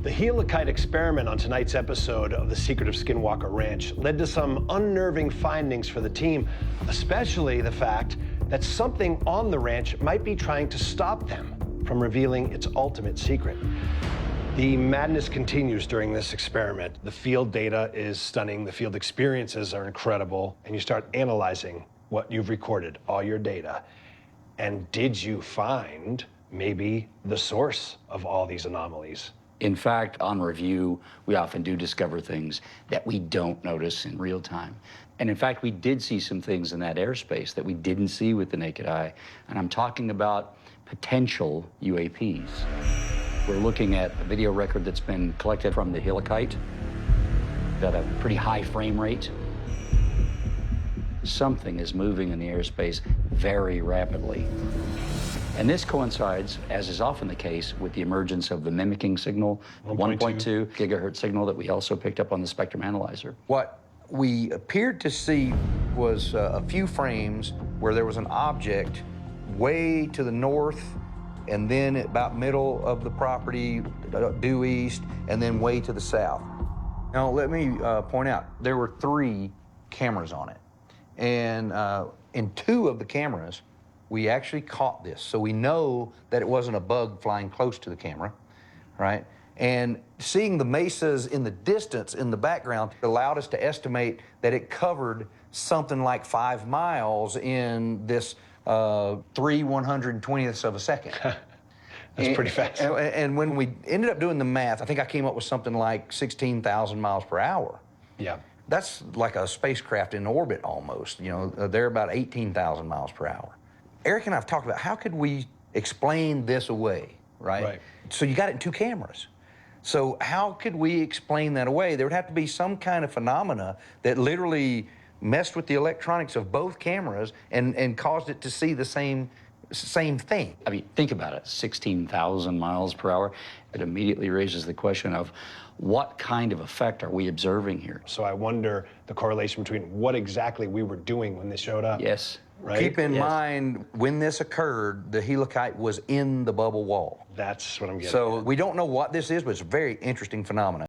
The Helikite experiment on tonight's episode of The Secret of Skinwalker Ranch led to some unnerving findings for the team, especially the fact that something on the ranch might be trying to stop them from revealing its ultimate secret. The madness continues during this experiment. The field data is stunning, the field experiences are incredible, and you start analyzing what you've recorded, all your data. And did you find maybe the source of all these anomalies? In fact, on review, we often do discover things that we don't notice in real time. And in fact, we did see some things in that airspace that we didn't see with the naked eye. And I'm talking about potential UAPs. We're looking at a video record that's been collected from the Helikite at a pretty high frame rate. Something is moving in the airspace very rapidly. And this coincides, as is often the case, with the emergence of the mimicking signal, 1.2 gigahertz signal that we also picked up on the spectrum analyzer. What we appeared to see was a few frames where there was an object way to the north, and then about middle of the property, due east, and then way to the south. Now, let me point out, there were 3 cameras on it. And in 2 of the cameras, we actually caught this. So we know that it wasn't a bug flying close to the camera, right? And seeing the mesas in the distance, in the background, allowed us to estimate that it covered something like 5 miles in this 3/120th of a second. That's pretty fast. And when we ended up doing the math, I think I came up with something like 16,000 miles per hour. Yeah. That's like a spacecraft in orbit almost. You know, they're about 18,000 miles per hour. Eric and I have talked about how could we explain this away, right? Right. So you got it in 2 cameras. So how could we explain that away? There would have to be some kind of phenomena that literally messed with the electronics of both cameras and caused it to see the same thing. I mean, think about it, 16,000 miles per hour. It immediately raises the question of what kind of effect are we observing here? So I wonder the correlation between what exactly we were doing when this showed up. Yes. Right? Keep in mind, when this occurred, the Helikite was in the bubble wall. That's what I'm getting So at. we don't know what this is, but it's a very interesting phenomenon.